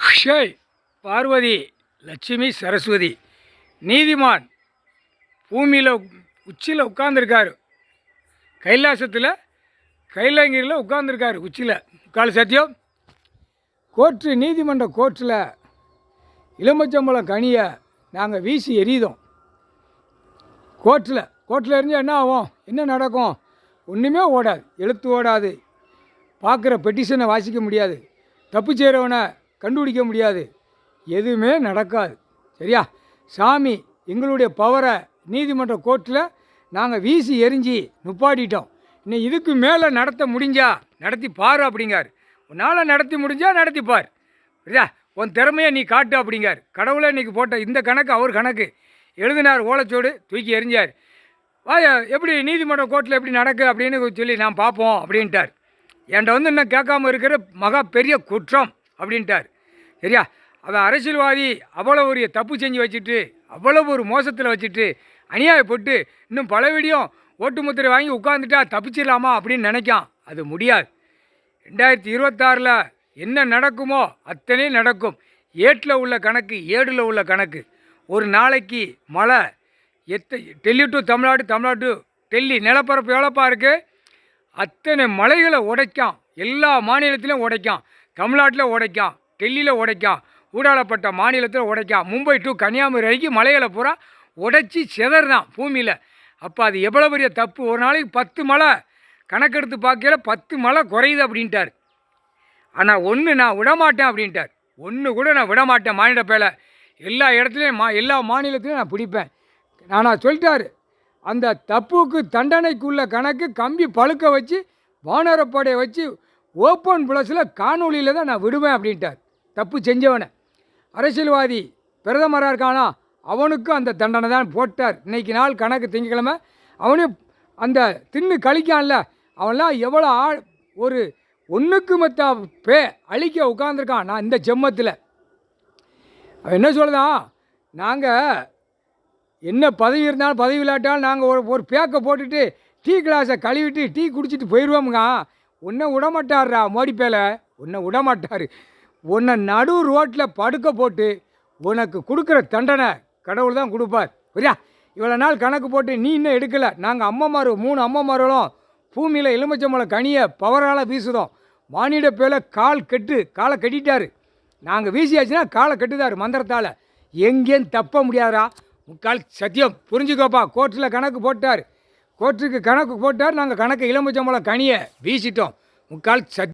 அக்ஷய், பார்வதி, லட்சுமி, சரஸ்வதி. நீதிமான் பூமியில் உச்சியில் உட்காந்துருக்காரு. கைலாசத்தில் கைலாங்கிரியில் உட்காந்துருக்காரு உச்சியில். கால சத்தியம். கோர்ட்டு, நீதிமன்ற கோர்ட்டில் எலுமிச்சம்பழம் கனியை நாங்கள் வீசி எறிதோம். கோர்ட்டில் எரிஞ்சால் என்ன ஆகும்? என்ன நடக்கும்? ஒன்றுமே ஓடாது. எழுத்து ஓடாது. பார்க்குற பெட்டிஷனை வாசிக்க முடியாது. தப்பு செய்கிறவனை கண்டுபிடிக்க முடியாது. எதுவுமே நடக்காது. சரியா? சாமி எங்களுடைய பவரை நீதிமன்ற கோர்ட்டில் நாங்கள் வீசி எரிஞ்சு நுப்பாட்டிட்டோம். இன்னும் இதுக்கு மேலே நடத்த முடிஞ்சா நடத்தி பாரு அப்படிங்கார். உன்னால் நடத்தி முடிஞ்சா நடத்திப்பார். சரியா? உன் திறமையை நீ காட்டு அப்படிங்கார். கடவுளை இன்றைக்கி போட்ட இந்த கணக்கு அவர் கணக்கு எழுதினார். ஓலைச்சோடு தூக்கி எறிஞ்சார். எப்படி நீதிமன்ற கோர்ட்டில் எப்படி நடக்கு அப்படின்னு சொல்லி நான் பார்ப்போம் அப்படின்ட்டார். என்கிட்ட இன்னும் கேட்காம இருக்கிற மகா பெரிய குற்றம் அப்படின்ட்டார். சரியா? அவன் அரசியல்வாதி அவ்வளோ ஒரு தப்பு செஞ்சு வச்சுட்டு, அவ்வளோ ஒரு மோசத்தில் வச்சுட்டு, அநியாயப்பட்டு இன்னும் பல வீடியோ ஓட்டு முத்திரை வாங்கி உட்காந்துட்டா தப்பிச்சிடலாமா அப்படின்னு நினைக்கான். அது முடியாது. 2026 என்ன நடக்குமோ அத்தனையும் நடக்கும். ஏட்டில் உள்ள கணக்கு, ஏடில் உள்ள கணக்கு. ஒரு நாளைக்கு மழை டெல்லி டு தமிழ்நாடு, தமிழ்நாடு டு டெல்லி நிலப்பரப்பு எவ்வளோப்பா இருக்குது? அத்தனை மலைகளை உடைக்கான். எல்லா மாநிலத்திலையும் உடைக்கான். தமிழ்நாட்டில் உடைக்கான், டெல்லியில் உடைக்கான், ஊடாளப்பட்ட மாநிலத்தில் உடைக்கான். மும்பை டு கன்னியாகுமரி வரைக்கும் மலைகளை பூரா உடைச்சி செதறதான் பூமியில். அப்போ அது எவ்வளோ பெரிய தப்பு? ஒரு நாளைக்கு 10 மலை கணக்கெடுத்து பார்க்கல 10 மலை குறையுது அப்படின்ட்டார். ஆனால் ஒன்று நான் விடமாட்டேன் அப்படின்ட்டார். ஒன்று கூட நான் விடமாட்டேன். மாநில பேலை எல்லா இடத்துலையும் எல்லா மாநிலத்திலையும் நான் பிடிப்பேன். நான் சொல்லிட்டார். அந்த தப்புக்கு தண்டனைக்குள்ள கணக்கு கம்பி பழுக்க வச்சு வானரப்படையை வச்சு ஓப்பன் ப்ளஸில் காணொலியில் தான் நான் விடுவேன் அப்படின்ட்டார். தப்பு செஞ்சவனை. அரசியல்வாதி பிரதமராக இருக்கானா அவனுக்கும் அந்த தண்டனை தான் போட்டார். இன்றைக்கி நாள் கணக்கு திங்கக்கிழமை. அவனையும் அந்த தின்னு கழிக்கான்ல அவன்லாம் எவ்வளோ ஒரு ஒன்றுக்கு மற்ற அழிக்க உட்காந்துருக்கான். நான் இந்த ஜென்மத்தில் அவன் என்ன சொல்லுதான், நாங்கள் என்ன பதவி இருந்தாலும் பதவி இல்லாட்டாலும் நாங்கள் ஒரு பேக்கை போட்டுட்டு டீ கிளாஸை கழுவிட்டு டீ குடிச்சிட்டு போயிடுவோமுங்க. உன்னை விடமாட்டார்ரா மோடி பேலை. உன்னை விடமாட்டார். உன்னை நடு ரோட்டில் படுக்க போட்டு உனக்கு கொடுக்குற தண்டனை கடவுள் தான் கொடுப்பார். சரியா? இவ்வளோ நாள் கணக்கு போட்டு நீ இன்னும் எடுக்கலை. நாங்கள் அம்மம்மார் 3 அம்மம்மார்களும் பூமியில் எலுமிச்சம்பழம் கனியை பவரால் வீசுதோம். மானிட பேலை காலை கட்டிட்டார். நாங்கள் வீசியாச்சுன்னா காலை கட்டுதார் மந்திரத்தால். எங்கேயும் தப்ப முடியாதா? முக்கால் சத்தியம். புரிஞ்சுக்கோப்பா. கோர்ட்டில் கணக்கு போட்டார். கோர்ட்டுக்கு கணக்கு போட்டார். நாங்கள் கணக்கு எலுமிச்சம்பழம் கனியை வீசிட்டோம். முக்கால் சத்தியம்.